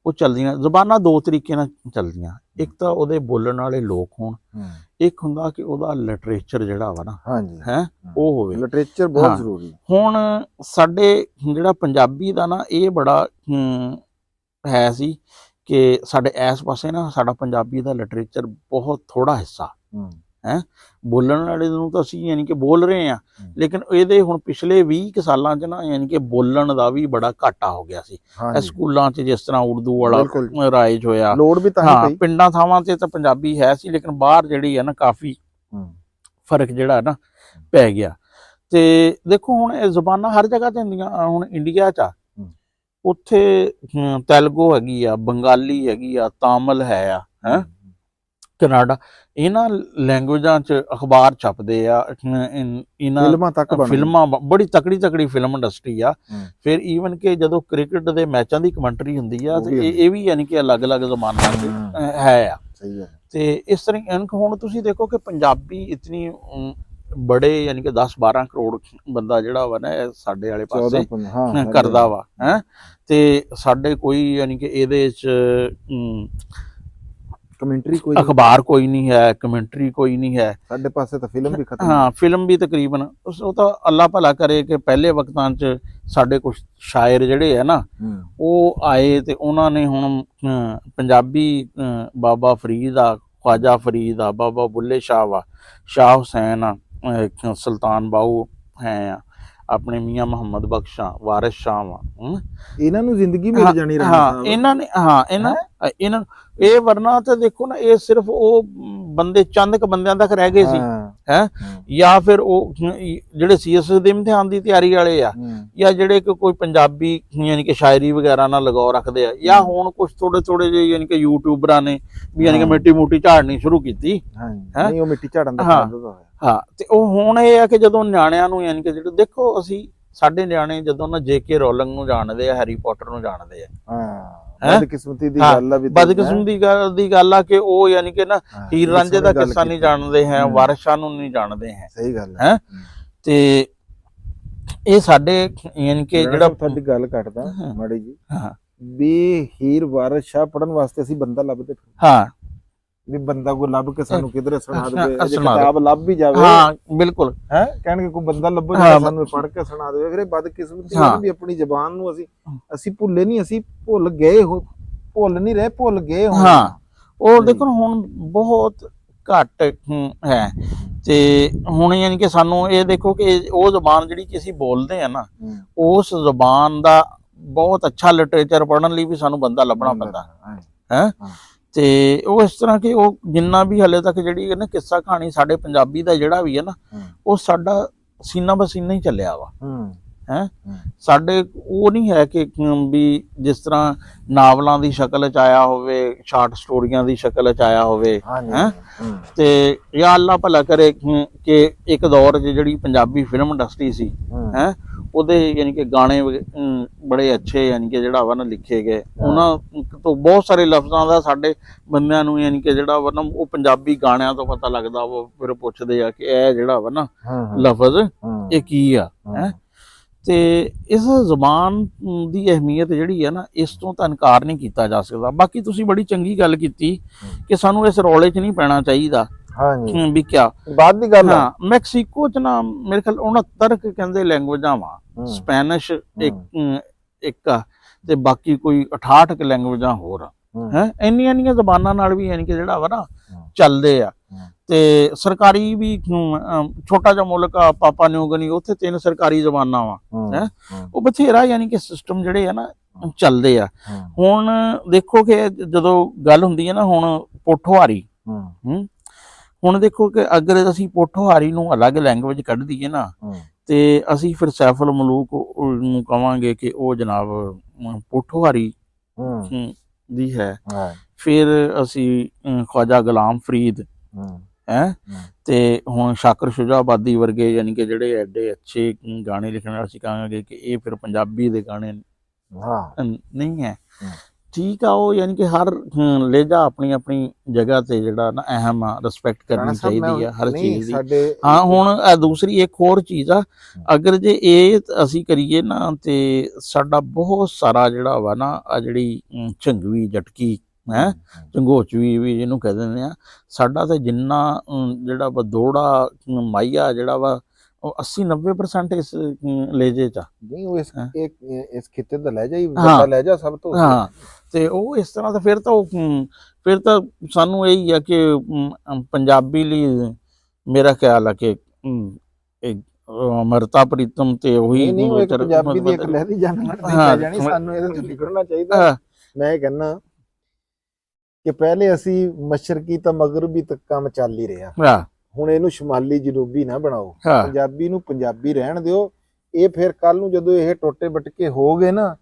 ਉਹ ਚੱਲਦੀਆਂ। ਜ਼ਬਾਨਾਂ ਦੋ ਤਰੀਕੇ ਨਾਲ ਚੱਲਦੀਆਂ, ਇੱਕ ਤਾਂ ਉਹਦੇ ਬੋਲਣ ਵਾਲੇ ਲੋਕ ਹੋਣ, ਇੱਕ ਹੁੰਦਾ ਕਿ ਉਹਦਾ ਲਿਟਰੇਚਰ ਜਿਹੜਾ ਵਾ ਨਾ ਹਾਂਜੀ ਹੈ ਉਹ ਹੋਵੇ। ਲਿਟਰੇਚਰ ਬਹੁਤ ਜ਼ਰੂਰੀ। ਹੁਣ ਸਾਡੇ ਜਿਹੜਾ ਪੰਜਾਬੀ ਦਾ ਨਾ ਇਹ ਬੜਾ ਹੈ ਸੀ ਕਿ ਸਾਡੇ ਇਸ ਪਾਸੇ ਨਾ ਸਾਡਾ ਪੰਜਾਬੀ ਦਾ ਲਿਟਰੇਚਰ ਬਹੁਤ ਥੋੜਾ ਹਿੱਸਾ ਹੈ। ਬੋਲਣ ਵਾਲੇ ਨੂੰ ਤਾਂ ਅਸੀਂ ਯਾਨੀ ਕਿ ਬੋਲ ਰਹੇ ਹਾਂ, ਲੇਕਿਨ ਇਹਦੇ ਹੁਣ ਪਿਛਲੇ 20 ਸਾਲਾਂ 'ਚ ਨਾ ਯਾਨੀ ਕਿ ਬੋਲਣ ਦਾ ਵੀ ਬੜਾ ਘਾਟਾ ਹੋ ਗਿਆ ਸੀ। ਸਕੂਲਾਂ 'ਚ ਜਿਸ ਤਰ੍ਹਾਂ ਉਰਦੂ ਵਾਲਾ ਰਾਈਜ ਹੋਇਆ, ਲੋੜ ਵੀ ਤਾਂ ਹੀ ਪਈ। ਪਿੰਡਾਂ ਥਾਵਾਂ 'ਤੇ ਤਾਂ ਪੰਜਾਬੀ ਹੈ ਸੀ, ਲੇਕਿਨ ਬਾਹਰ ਜਿਹੜੀ ਹੈ ਨਾ ਕਾਫੀ ਫਰਕ ਜਿਹੜਾ ਨਾ ਪੈ ਗਿਆ। ਤੇ ਦੇਖੋ ਹੁਣ ਇਹ ਜ਼ੁਬਾਨਾਂ ਹਰ ਜਗ੍ਹਾ ਤੇ ਹੁੰਦੀਆਂ। ਹੁਣ ਇੰਡੀਆ 'ਚ ਆ, ਉੱਥੇ ਤੇਲਗੂ ਹੈਗੀ ਆ, ਬੰਗਾਲੀ ਹੈਗੀ ਆ, ਤਾਮਿਲ ਹੈ ਕਨਾਡਾ, ਇਹਨਾਂ ਲੈਂਗੁਏਜਾਂ 'ਚ ਅਖਬਾਰ ਛਪਦੇ ਆ, ਇਹਨਾਂ ਫਿਲਮਾਂ ਬੜੀ ਤਕੜੀ ਫਿਲਮ ਇੰਡਸਟਰੀ ਆ। ਫਿਰ ਈਵਨ ਕਿ ਜਦੋਂ ਕ੍ਰਿਕਟ ਦੇ ਮੈਚਾਂ ਦੀ ਕਮੈਂਟਰੀ ਹੁੰਦੀ ਆ ਤੇ ਇਹ ਵੀ ਯਾਨੀ ਕਿ ਅਲੱਗ-ਅਲੱਗ ਜ਼ਮਾਨਿਆਂ 'ਚ ਹੈ ਆ। ਤੇ ਇਸ ਤਰ੍ਹਾਂ ਹੁਣ ਤੁਸੀਂ ਦੇਖੋ ਕਿ ਪੰਜਾਬੀ ਇਤਨੀ ਬੜੇ ਯਾਨੀ ਕਿ 10-12 ਕਰੋੜ ਬੰਦਾ ਜਿਹੜਾ ਵਾ ਨਾ ਇਹ ਸਾਡੇ ਵਾਲੇ ਪਾਸੇ ਕਰਦਾ ਵਾ ਹੈ। ਤੇ ਸਾਡੇ ਕੋਈ ਯਾਨੀ ਕਿ ਇਹਦੇ 'ਚ ਕਮੈਂਟਰੀ ਕੋਈ ਅਖਬਾਰ ਕੋਈ ਨਹੀਂ ਹੈ, ਕਮੈਂਟਰੀ ਕੋਈ ਨਹੀਂ ਹੈ। ਸਾਡੇ ਪਾਸੇ ਤਾਂ ਫਿਲਮ ਵੀ ਖਤਮ, ਫਿਲਮ ਵੀ ਤਕਰੀਬਨ ਉਹ ਤਾਂ ਅੱਲਾ ਭਲਾ ਕਰੇ ਕਿ ਪਹਿਲੇ ਵਕਤਾਂ 'ਚ ਸਾਡੇ ਕੁਝ ਸ਼ਾਇਰ ਜਿਹੜੇ ਆ ਨਾ ਉਹ ਆਏ ਤੇ ਉਹਨਾਂ ਨੇ ਹੁਣ ਪੰਜਾਬੀ ਬਾਬਾ ਫਰੀਦ ਆ, ਖਵਾਜਾ ਫਰੀਦ ਆ, ਬਾਬਾ ਬੁੱਲੇ ਸ਼ਾਹ ਆ, ਸ਼ਾਹ ਹੁਸੈਨ ਆ, ਸੁਲਤਾਨ ਬਾਹੂ ਹੈ ਆ, ਆਪਣੇ ਮੀਆਂ ਮੁਹੰਮਦ ਬਖਸ਼ ਆ, ਵਾਰਿਸ ਸ਼ਾਹ ਵਾ, ਇਹਨਾਂ ਨੂੰ ਜ਼ਿੰਦਗੀ ਮਿਲ ਜਾਣੀ। ਇਹਨਾਂ ਨੇ ਇਹਨਾਂ ਇਹ ਵਰਨਾ ਤੇ ਦੇਖੋ ਨਾ ਇਹ ਸਿਰਫ ਉਹ ਬੰਦੇ ਚੰਦ ਕ ਬੰਦਿਆਂ ਤੱਕ ਰਹਿ ਗਏ ਸੀ ਹੈ, ਜਾਂ ਫਿਰ ਉਹ ਜਿਹੜੇ ਸੀਐਸ ਦੇ ਇਮਤਿਹਾਨ ਦੀ ਤਿਆਰੀ ਵਾਲੇ ਆ, ਜਾਂ ਜਿਹੜੇ ਕੋਈ ਪੰਜਾਬੀ ਯਾਨੀ ਕਿ ਸ਼ਾਇਰੀ ਵਗੈਰਾ ਨਾਲ ਲਗਾਓ ਰੱਖਦੇ ਆ, ਜਾਂ ਹੁਣ ਕੁਝ ਥੋੜੇ ਜਿਹੇ ਯਾਨੀ ਕਿ ਯੂਟਿਊਬਰਾਂ ਨੇ ਵੀ ਯਾਨੀ ਕਿ ਮਿੱਟੀ ਮੋਟੀ ਝਾੜਨੀ ਸ਼ੁਰੂ ਕੀਤੀ ਹੈ। ਉਹ ਮਿੱਟੀ ਝਾੜਨ ਦਾ ਤੇ ਉਹ ਹੁਣ ਇਹ ਆ ਕਿ ਜਦੋਂ ਨਿਆਣਿਆਂ ਨੂੰ ਯਾਨੀ ਕਿ ਜਿਹੜੇ ਦੇਖੋ ਅਸੀਂ ਸਾਡੇ ਨਿਆਣੇ ਜਦੋਂ ਨਾ JK ਰੋਲਿੰਗ ਨੂੰ ਜਾਣਦੇ ਆ, ਹੈਰੀ ਪੋਟਰ ਨੂੰ ਜਾਣਦੇ ਆ, ਬਦਕਿਸਮਤੀ ਦੀ ਗੱਲ ਆ, ਬਦਕਿਸਮਤੀ ਦੀ ਗੱਲ ਆ ਕਿ ਉਹ ਯਾਨੀ ਕਿ ਨਾ ਹੀਰ ਰਾਂਝੇ ਦਾ ਕਿੱਸਾ ਨਹੀਂ ਜਾਣਦੇ ਹੈ, ਵਾਰਿਸ ਸ਼ਾਹ ਨੂੰ ਨਹੀਂ ਜਾਣਦੇ ਹੈ। ਸਹੀ ਗੱਲ ਹੈ। ਤੇ ਇਹ ਸਾਡੇ ਯਾਨੀ ਕਿ ਜਿਹੜਾ ਤੁਹਾਡੀ ਗੱਲ ਕੱਟਦਾ ਮਾੜੀ ਜੀ ਵੀ ਹੀਰ ਵਾਰਿਸ ਸ਼ਾਹ ਪੜਨ ਵਾਸਤੇ ਅਸੀਂ ਬੰਦਾ ਲੱਭਦੇ ਵੀ ਬੰਦਾ ਕੋਈ ਲੱਭ ਕੇ ਸਾਨੂੰ ਕਿਧਰੇ ਸੁਣਾ ਦੇਵੇ, ਕਿਤਾਬ ਲੱਭ ਵੀ ਜਾਵੇ ਬਿਲਕੁਲ ਹੈ ਕਹਿਣਗੇ ਕੋਈ ਬੰਦਾ ਲੱਭੋ ਜਿਹੜਾ ਸਾਨੂੰ ਪੜ੍ਹ ਕੇ ਸੁਣਾ ਦੇਵੇ। ਫਿਰ ਬਦਕਿਸਮਤੀ ਵੀ ਆਪਣੀ ਜ਼ਬਾਨ ਨੂੰ ਅਸੀਂ ਭੁੱਲੇ ਨਹੀਂ, ਅਸੀਂ ਭੁੱਲ ਗਏ, ਭੁੱਲ ਨਹੀਂ ਰਹੇ, ਭੁੱਲ ਗਏ। ਉਹ ਦੇਖੋ ਹੁਣ ਬਹੁਤ ਘੱਟ ਹੈ। ਤੇ ਹੁਣ ਯਾਨੀ ਕਿ ਸਾਨੂੰ ਇਹ ਦੇਖੋ ਕਿ ਉਹ ਜ਼ਬਾਨ ਜਿਹੜੀ ਕਿ ਅਸੀਂ ਬੋਲਦੇ ਆ ਨਾ, ਉਸ ਜ਼ਬਾਨ ਦਾ ਬਹੁਤ ਅੱਛਾ ਲਿਟਰੇਚਰ ਪੜ੍ਹਨ ਲਈ ਵੀ ਸਾਨੂੰ ਬੰਦਾ ਲੱਭਣਾ ਪੈਂਦਾ ਹੈ। ਤੇ ਉਹ ਇਸ ਤਰ੍ਹਾਂ ਕਿ ਉਹ ਜਿੰਨਾ ਵੀ ਹਲੇ ਤੱਕ ਜਿਹੜੀ ਹੈ ਨਾ ਕਿੱਸਾ ਕਹਾਣੀ ਸਾਡੇ ਪੰਜਾਬੀ ਦਾ ਜਿਹੜਾ ਵੀ ਹੈ ਨਾ, ਉਹ ਸਾਡਾ ਸੀਨਾ ਬਸੀਨਾ ਹੀ ਚੱਲਿਆ ਵਾ ਹੈ। ਸਾਡੇ ਉਹ ਨਹੀਂ ਹੈ ਕਿ ਵੀ ਜਿਸ ਤਰ੍ਹਾਂ ਨਾਵਲਾਂ ਦੀ ਸ਼ਕਲ 'ਚ ਆਇਆ ਹੋਵੇ, ਸ਼ਾਰਟ ਸਟੋਰੀਆਂ ਦੀ ਸ਼ਕਲ 'ਚ ਆਇਆ ਹੋਵੇ ਹੈ। ਤੇ ਜਾਂ ਅੱਲਾ ਭਲਾ ਕਰੇ ਕਿ ਇੱਕ ਦੌਰ 'ਚ ਜਿਹੜੀ ਪੰਜਾਬੀ ਫਿਲਮ ਇੰਡਸਟਰੀ ਸੀ ਹੈ, ਉਹਦੇ ਯਾਨੀ ਕਿ ਗਾਣੇ ਬੜੇ ਅੱਛੇ ਯਾਨੀ ਕਿ ਜਿਹੜਾ ਵਾ ਨਾ ਲਿਖੇ ਗਏ, ਉਹਨਾਂ ਤੋਂ ਬਹੁਤ ਸਾਰੇ ਲਫ਼ਜ਼ਾਂ ਦਾ ਸਾਡੇ ਬੰਦਿਆਂ ਨੂੰ ਯਾਨੀ ਕਿ ਜਿਹੜਾ ਵਾ ਨਾ ਉਹ ਪੰਜਾਬੀ ਗਾਣਿਆਂ ਤੋਂ ਪਤਾ ਲੱਗਦਾ। ਉਹ ਫਿਰ ਪੁੱਛਦੇ ਆ ਕਿ ਇਹ ਜਿਹੜਾ ਵਾ ਨਾ ਲਫ਼ਜ਼ ਇਹ ਕੀ ਆ ਹੈ। ਤੇ ਇਸ ਜ਼ੁਬਾਨ ਦੀ ਅਹਿਮੀਅਤ ਜਿਹੜੀ ਹੈ ਨਾ, ਇਸ ਤੋਂ ਤਾਂ ਇਨਕਾਰ ਨਹੀਂ ਕੀਤਾ ਜਾ ਸਕਦਾ। ਬਾਕੀ ਤੁਸੀਂ ਬੜੀ ਚੰਗੀ ਗੱਲ ਕੀਤੀ ਕਿ ਸਾਨੂੰ ਇਸ ਰੌਲੇ 'ਚ ਨਹੀਂ ਪੈਣਾ ਚਾਹੀਦਾ ਵੀ ਕਿਆ ਬਾਅਦ ਦੀ ਗੱਲ ਆ। ਮੈਕਸੀਕੋ 'ਚ ਨਾ ਮੇਰੇ ਖਿਆਲ 69 ਕਹਿੰਦੇ ਲੈਂਗੁਏਜਾਂ ਵਾ, ਸਪੈਨਿਸ਼ ਇੱਕ ਆ ਤੇ ਬਾਕੀ ਕੋਈ 68 ਲੈਂਗੁਏਜਾਂ ਹੋਰ ਆ ਹੈ। ਇੰਨੀਆਂ ਜ਼ਬਾਨਾਂ ਨਾਲ ਵੀ ਯਾਨੀ ਕਿ ਜਿਹੜਾ ਵਾ ਨਾ ਚੱਲਦੇ ਆ। ਤੇ ਸਰਕਾਰੀ ਵੀ ਛੋਟਾ ਜਿਹਾ ਮੁਲਕ ਆ ਪਾਪਾ ਨਿਊ ਗਿਨੀ, ਉੱਥੇ 3 ਸਰਕਾਰੀ ਜ਼ਬਾਨਾਂ ਵਾ ਹੈ। ਉਹ ਬਥੇਰਾ ਯਾਨੀ ਕਿ ਸਿਸਟਮ ਜਿਹੜੇ ਆ ਨਾ ਚੱਲਦੇ ਆ। ਹੁਣ ਦੇਖੋ ਕਿ ਜਦੋਂ ਗੱਲ ਹੁੰਦੀ ਹੈ ਨਾ ਹੁਣ ਪੋਠੋਹਾਰੀ, ਹੁਣ ਦੇਖੋ ਕਿ ਅਗਰ ਅਸੀਂ ਪੋਠੋਹਾਰੀ ਨੂੰ ਅਲੱਗ ਲੈਂਗੁਏਜ ਕੱਢ ਦਈਏ ਨਾ ਤੇ ਅਸੀਂ ਫਿਰ ਸੈਫੁਲ ਮਲੂਕ ਨੂੰ ਕਵਾਂਗੇ ਕਿ ਉਹ ਜਨਾਬ ਪੋਠੋਹਾਰੀ ਦੀ ਹੈ। ਫਿਰ ਅਸੀਂ ਖਵਾਜਾ ਗੁਲਾਮ ਫਰੀਦ ਹੈ ਤੇ ਹੁਣ ਸ਼ਾਕਰ ਸ਼ੁਜਾਬਾਦੀ ਵਰਗੇ ਯਾਨੀ ਕਿ ਜਿਹੜੇ ਐਡੇ ਅੱਛੇ ਗਾਣੇ ਲਿਖਣ ਵਾਲੇ ਅਸੀਂ ਕਹਾਂਗੇ ਕਿ ਇਹ ਫਿਰ ਪੰਜਾਬੀ ਦੇ ਗਾਣੇ ਨਹੀਂ ਹੈ। ਠੀਕ ਆ, ਉਹ ਯਾਨੀ ਕਿ ਹਰ ਲਹਿਜਾ ਆਪਣੀ ਆਪਣੀ ਜਗ੍ਹਾ ਤੇ ਜਿਹੜਾ ਨਾ ਅਹਿਮ ਆ, ਰਿਸਪੈਕਟ ਕਰਨੀ ਚਾਹੀਦੀ ਆ ਹਰ ਚੀਜ਼ ਦੀ। ਹੁਣ ਦੂਸਰੀ ਇੱਕ ਹੋਰ ਚੀਜ਼ ਆ, ਅਗਰ ਜੇ ਇਹ ਅਸੀਂ ਕਰੀਏ ਨਾ ਤੇ ਸਾਡਾ ਬਹੁਤ ਸਾਰਾ ਜਿਹੜਾ ਵਾ ਨਾ ਆ ਜਿਹੜੀ ਝੰਗਵੀ ਜਟਕੀ ਹੈ, ਝੰਗੋਚਵੀ ਵੀ ਜਿਹਨੂੰ ਕਹਿ ਦਿੰਦੇ ਆ। ਸਾਡਾ ਤਾਂ ਜਿੰਨਾ ਜਿਹੜਾ ਵਾ ਦੋੜਾ ਮਾਹੀਆ ਜਿਹੜਾ ਵਾ ਉਹ 80-90% ਇਸ ਲਹਿਜੇ ਚ ਆ। ਨਹੀਂ ਉਹ ਇਸ ਖਿੱਤੇ ਦਾ ਲਹਿਜਾ ਹੀ ਵੱਡਾ ਲਹਿਜਾ ਸਭ ਤੋਂ। ਹਾਂ, ਤੇ ਉਹ ਇਸ ਤਰ੍ਹਾਂ ਤਾਂ ਫਿਰ ਤਾਂ ਸਾਨੂੰ ਇਹੀ ਆ ਕਿ ਪੰਜਾਬੀ ਲਈ ਮੇਰਾ ਖਿਆਲ ਆ ਕਿ ਅਮਰਤਾ ਪ੍ਰੀਤਮ ਤੇ ਉਹੀ ਪੰਜਾਬੀ ਦੀ ਇੱਕ ਲਹਿਰੀ ਜਾਣੀ ਸਾਨੂੰ ਇਹਦੇ ਤੋਂ ਨਿਕਲਣਾ ਚਾਹੀਦਾ। ਮੈਂ ਇਹ ਕਹਿੰਦਾ ਕਿ ਪਹਿਲੇ ਅਸੀਂ ਮਸ਼ਰਕੀ ਤਾਂ ਮਗਰਬੀ ਤੱਕ ਕੰਮ ਚੱਲ ਹੀ ਰਿਹਾ, ਹੁਣ ਇਹਨੂੰ ਸ਼ਮਾਲੀ ਜਨੂਬੀ ਨਾ ਬਣਾਓ, ਪੰਜਾਬੀ ਨੂੰ ਪੰਜਾਬੀ ਰਹਿਣ ਦਿਓ। ਇਹ ਫਿਰ ਕੱਲ ਨੂੰ ਜਦੋਂ ਇਹ ਟੋਟੇ ਬਟਕੇ ਹੋ ਗਏ ਨਾ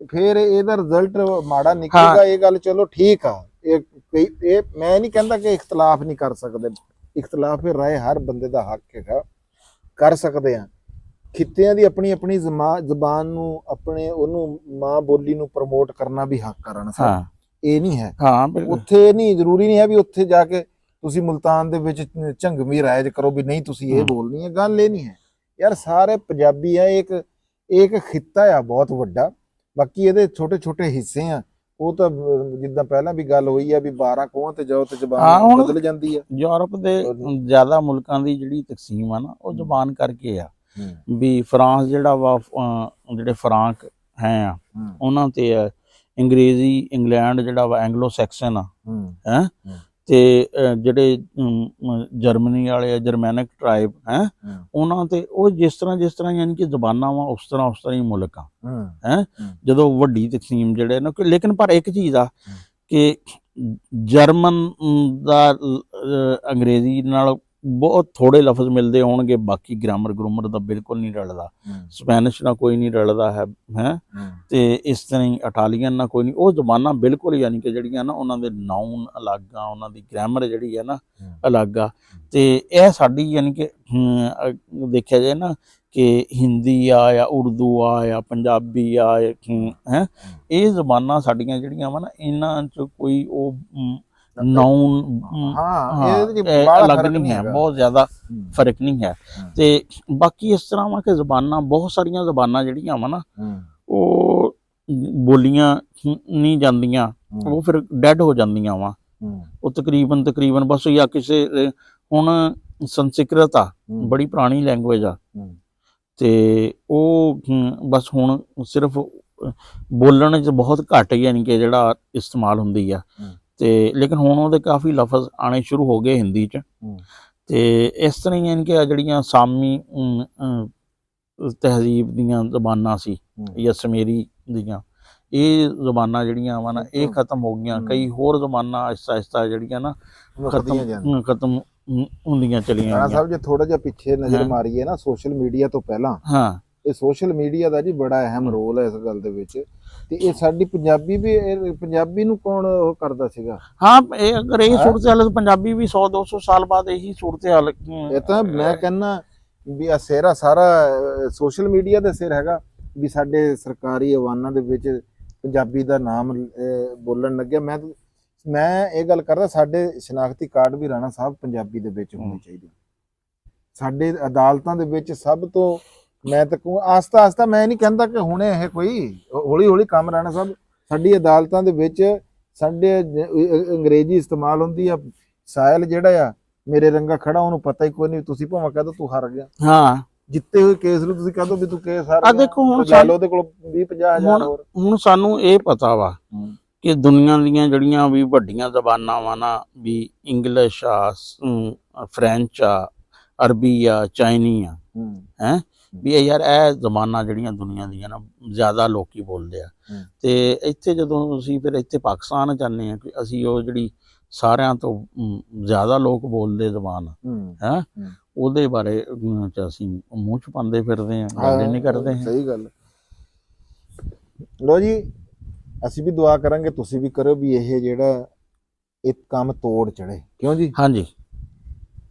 ਫਿਰ ਇਹਦਾ ਰਿਜ਼ਲਟ ਮਾੜਾ ਨਿਕਲੇਗਾ। ਇਹ ਗੱਲ ਚਲੋ ਠੀਕ ਆ, ਇਹ ਮੈਂ ਨਹੀਂ ਕਹਿੰਦਾ ਕਿ ਇਖਤਲਾਫ ਨਹੀਂ ਕਰ ਸਕਦੇ, ਇਖਤਲਾਫ ਰਾਏ ਹਰ ਬੰਦੇ ਦਾ ਹੱਕ ਹੈਗਾ, ਕਰ ਸਕਦੇ ਆ। ਖਿੱਤਿਆਂ ਦੀ ਆਪਣੀ ਆਪਣੀ ਜ਼ਬਾਨ ਨੂੰ ਆਪਣੇ ਉਹਨੂੰ ਮਾਂ ਬੋਲੀ ਨੂੰ ਪ੍ਰਮੋਟ ਕਰਨਾ ਵੀ ਹੱਕ ਕਰਨ ਸਭ, ਇਹ ਨਹੀਂ ਹੈ। ਉੱਥੇ ਨਹੀਂ ਜ਼ਰੂਰੀ ਨਹੀਂ ਹੈ ਵੀ ਉੱਥੇ ਜਾ ਕੇ ਤੁਸੀਂ ਮੁਲਤਾਨ ਦੇ ਵਿੱਚ ਝੰਗਮੀ ਰਾਇਜ ਕਰੋ ਵੀ ਨਹੀਂ ਤੁਸੀਂ ਇਹ ਬੋਲਣੀ ਹੈ, ਗੱਲ ਇਹ ਨਹੀਂ ਹੈ ਯਾਰ। ਸਾਰੇ ਪੰਜਾਬੀ ਆ, ਇੱਕ ਖਿੱਤਾ ਆ ਬਹੁਤ ਵੱਡਾ, ਬਾਕੀ ਇਹਦੇ ਛੋਟੇ ਛੋਟੇ ਹਿੱਸੇ ਆ। ਉਹ ਤਾਂ ਜਿੱਦਾਂ ਪਹਿਲਾਂ ਵੀ ਗੱਲ ਹੋਈ ਆ ਵੀ 12 ਕੋਹਾਂ ਤੇ ਜਾਓ ਤੇ ਜ਼ਬਾਨ ਬਦਲ ਜਾਂਦੀ ਆ। ਯੂਰਪ ਦੇ ਜ਼ਿਆਦਾ ਮੁਲਕਾਂ ਦੀ ਜਿਹੜੀ ਤਕਸੀਮ ਆ ਨਾ ਉਹ ਜ਼ਬਾਨ ਕਰਕੇ ਆ ਵੀ ਫਰਾਂਸ ਜਿਹੜਾ ਵਾ ਜਿਹੜੇ ਫਰਾਂਕ ਹੈ ਆ ਉਹਨਾਂ ਤੇ ਆ, ਅੰਗਰੇਜ਼ੀ ਇੰਗਲੈਂਡ ਜਿਹੜਾ ਵਾ ਐਂਗਲੋ ਸੈਕਸਨ ਆ ਹੈ, ਤੇ ਜਿਹੜੇ ਜਰਮਨੀ ਵਾਲੇ ਆ ਜਰਮੈਨਿਕ ਟ੍ਰਾਈਬ ਹੈ ਉਹਨਾਂ ਤੇ ਉਹ ਜਿਸ ਤਰ੍ਹਾਂ ਯਾਨੀ ਕਿ ਜ਼ਬਾਨਾਂ ਵਾ ਉਸ ਤਰ੍ਹਾਂ ਹੀ ਮੁਲਕ ਆ ਹੈ ਜਦੋਂ ਵੱਡੀ ਤਕਸੀਮ ਜਿਹੜੇ ਨਾ। ਲੇਕਿਨ ਪਰ ਇੱਕ ਚੀਜ਼ ਆ ਕਿ ਜਰਮਨ ਦਾ ਅੰਗਰੇਜ਼ੀ ਨਾਲ ਬਹੁਤ ਥੋੜੇ ਲਫ਼ਜ਼ ਮਿਲਦੇ ਹੋਣਗੇ, ਬਾਕੀ ਗ੍ਰਾਮਰ ਦਾ ਬਿਲਕੁਲ ਨਹੀਂ ਰਲਦਾ। ਸਪੈਨਿਸ਼ ਨਾਲ ਕੋਈ ਨਹੀਂ ਰਲਦਾ ਹੈ ਤੇ ਇਸ ਤਰ੍ਹਾਂ ਹੀ ਇਟਾਲੀਅਨ ਨਾਲ ਕੋਈ ਨਹੀਂ। ਉਹ ਜ਼ਬਾਨਾਂ ਬਿਲਕੁਲ ਯਾਨੀ ਕਿ ਜਿਹੜੀਆਂ ਨਾ ਉਹਨਾਂ ਦੇ ਨਾਉਨ ਅਲੱਗ ਆ, ਉਹਨਾਂ ਦੀ ਗ੍ਰਾਮਰ ਜਿਹੜੀ ਹੈ ਨਾ ਅਲੱਗ ਆ। ਤੇ ਇਹ ਸਾਡੀ ਯਾਨੀ ਕਿ ਦੇਖਿਆ ਜਾਏ ਨਾ ਕਿ ਹਿੰਦੀ ਆ ਜਾਂ ਉਰਦੂ ਆ ਜਾਂ ਪੰਜਾਬੀ ਆ ਹੈ, ਇਹ ਜ਼ਬਾਨਾਂ ਸਾਡੀਆਂ ਜਿਹੜੀਆਂ ਵਾ ਨਾ ਇਹਨਾਂ 'ਚ ਕੋਈ ਉਹ ਨਾਉਨ ਅਲੱਗ ਨਹੀਂ ਹੈ, ਬਹੁਤ ਜ਼ਿਆਦਾ ਫਰਕ ਨਹੀਂ ਹੈ। ਤੇ ਬਾਕੀ ਇਸ ਤਰ੍ਹਾਂ ਵਾ ਕਿ ਜ਼ਬਾਨਾਂ ਬਹੁਤ ਸਾਰੀਆਂ ਜ਼ਬਾਨਾਂ ਜਿਹੜੀਆਂ ਵਾ ਨਾ ਉਹ ਬੋਲੀਆਂ ਨਹੀਂ ਜਾਂਦੀਆਂ, ਉਹ ਫਿਰ ਡੈਡ ਹੋ ਜਾਂਦੀਆਂ ਵਾ। ਉਹ ਤਕਰੀਬਨ ਬਸ ਜਾਂ ਕਿਸੇ ਹੁਣ ਸੰਸਕ੍ਰਿਤ ਆ ਬੜੀ ਪੁਰਾਣੀ ਲੈਂਗੁਏਜ ਆ ਤੇ ਉਹ ਬਸ ਹੁਣ ਸਿਰਫ ਬੋਲਣ 'ਚ ਬਹੁਤ ਘੱਟ ਯਾਨੀ ਕਿ ਜਿਹੜਾ ਇਸਤੇਮਾਲ ਹੁੰਦੀ ਆ। ਤੇ ਲੇਕਿਨ ਹੁਣ ਉਹਦੇ ਕਾਫੀ ਲਫ਼ਜ਼ ਆਣੇ ਸ਼ੁਰੂ ਹੋ ਗਏ ਹਿੰਦੀ 'ਚ। ਤੇ ਇਸ ਤਰ੍ਹਾਂ ਹੀ ਯਾਨੀ ਕਿ ਜਿਹੜੀਆਂ ਸਾਮੀ ਤਹਿਜ਼ੀਬ ਦੀਆਂ ਜ਼ਬਾਨਾਂ ਸੀ ਜਾਂ ਸਮੇਰੀ ਦੀਆਂ, ਇਹ ਜ਼ਬਾਨਾਂ ਜਿਹੜੀਆਂ ਵਾ ਨਾ ਇਹ ਖਤਮ ਹੋ ਗਈਆਂ। ਕਈ ਹੋਰ ਜ਼ਬਾਨਾਂ ਆਹਿਸਤਾ ਜਿਹੜੀਆਂ ਨਾ ਖਤਮ ਹੁੰਦੀਆਂ ਚਲੀਆਂ ਗਈਆਂ। ਸਾਹਿਬ ਜੇ ਥੋੜਾ ਜਿਹਾ ਪਿੱਛੇ ਨਜ਼ਰ ਮਾਰੀਏ ਨਾ ਸੋਸ਼ਲ ਮੀਡੀਆ ਤੋਂ ਪਹਿਲਾਂ, ਇਹ ਸੋਸ਼ਲ ਮੀਡੀਆ ਦਾ ਜੀ ਬੜਾ ਅਹਿਮ ਰੋਲ ਹੈ ਇਸ ਗੱਲ ਦੇ ਵਿੱਚ। ਤੇ ਇਹ ਸਾਡੀ ਪੰਜਾਬੀ ਨੂੰ ਕੌਣ ਉਹ ਕਰਦਾ ਸੀਗਾ? ਇਹ ਅਗਰ ਇਹ ਸੂਰਤ ਹਾਲ ਪੰਜਾਬੀ ਵੀ 100-200 ਸਾਲ ਬਾਅਦ ਇਹੀ ਸੂਰਤ ਹਾਲ। ਇਹ ਤਾਂ ਮੈਂ ਕਹਿੰਦਾ ਵੀ ਆ ਸਿਹਰਾ ਸਾਰਾ ਸੋਸ਼ਲ ਮੀਡੀਆ ਦੇ ਸਿਰ ਹੈਗਾ ਵੀ ਸਾਡੇ ਸਰਕਾਰੀ ਅਵਾਨਾਂ ਦੇ ਵਿੱਚ ਪੰਜਾਬੀ ਦਾ ਨਾਮ ਬੋਲਣ ਲੱਗਿਆ। ਮੈਂ ਇਹ ਗੱਲ ਕਰਦਾ ਸਾਡੇ ਸ਼ਨਾਖਤੀ ਕਾਰਡ ਵੀ ਰਾਣਾ ਸਾਹਿਬ ਪੰਜਾਬੀ ਦੇ ਵਿੱਚ ਹੋਣੇ ਚਾਹੀਦੇ। ਸਾਡੇ ਅਦਾਲਤਾਂ ਦੇ ਵਿੱਚ ਸਭ ਤੋਂ ਮੈਂ ਤਾਂ ਕਹੂੰ ਆਸਤਾ ਮੈਂ ਨਹੀਂ ਕਹਿੰਦਾ ਕਿ ਹੁਣੇ ਇਹ ਕੋਈ ਹੌਲੀ ਕੰਮ ਰਾਣਾ ਸਾਹਿਬ ਸਾਡੀ ਅਦਾਲਤਾਂ ਦੇ ਵਿੱਚ ਸਾਡੇ ਅੰਗਰੇਜ਼ੀ ਇਸਤੇਮਾਲ ਹੁੰਦੀ ਆ। ਸਾਇਲ ਜਿਹੜਾ ਆ ਮੇਰੇ ਰੰਗਾ ਖੜਾ ਉਹਨੂੰ ਪਤਾ ਹੀ ਕੋਈ ਨਹੀਂ, ਤੁਸੀਂ ਭਾਵੇਂ ਕਹਿ ਦੋ ਤੂੰ ਹਾਰ ਗਿਆ। ਜਿੱਤੇ ਹੋਏ ਕੇਸ ਨੂੰ ਤੁਸੀਂ ਕਹਿ ਦੋ ਵੀ ਤੂੰ ਕੇਸ ਹਾਰ ਗਿਆ। ਦੇਖੋ ਹੁਣ ਉਹਦੇ ਕੋਲ 20-50 ਹਜ਼ਾਰ ਹੋਰ। ਹੁਣ ਸਾਨੂੰ ਇਹ ਪਤਾ ਵਾ ਕਿ ਦੁਨੀਆ ਦੀਆਂ ਜਿਹੜੀਆਂ ਵੀ ਵੱਡੀਆਂ ਜ਼ਬਾਨਾਂ ਵਾ ਨਾ ਵੀ ਇੰਗਲਿਸ਼ ਆ, ਫਰੈਂਚ ਆ, ਅਰਬੀ ਆ, ਚਾਈਨੀ ਆ ਹੈ ਵੀ ਯਾਰ ਇਹ ਜ਼ਬਾਨਾਂ ਜਿਹੜੀਆਂ ਦੁਨੀਆ ਦੀਆਂ ਨਾ ਜ਼ਿਆਦਾ ਲੋਕੀ ਬੋਲਦੇ ਆ। ਤੇ ਇੱਥੇ ਜਦੋਂ ਅਸੀਂ ਫਿਰ ਇੱਥੇ ਪਾਕਿਸਤਾਨ ਜਾਂਦੇ ਹਾਂ ਕਿ ਅਸੀਂ ਉਹ ਜਿਹੜੀ ਸਾਰਿਆਂ ਤੋਂ ਜ਼ਿਆਦਾ ਲੋਕ ਬੋਲਦੇ ਜ਼ਬਾਨ ਹੈ ਉਹਦੇ ਬਾਰੇ ਚ ਅਸੀਂ ਮੂੰਹ ਚ ਪਾਉਂਦੇ ਫਿਰਦੇ ਆ, ਗੱਲ ਨਹੀਂ ਕਰਦੇ। ਸਹੀ ਗੱਲ। ਲੋ ਜੀ ਅਸੀਂ ਵੀ ਦੁਆ ਕਰਾਂਗੇ, ਤੁਸੀਂ ਵੀ ਕਰੋ ਵੀ ਇਹ ਜਿਹੜਾ ਇਹ ਕੰਮ ਤੋੜ ਚੜੇ, ਕਿਉਂ ਜੀ? ਹਾਂਜੀ।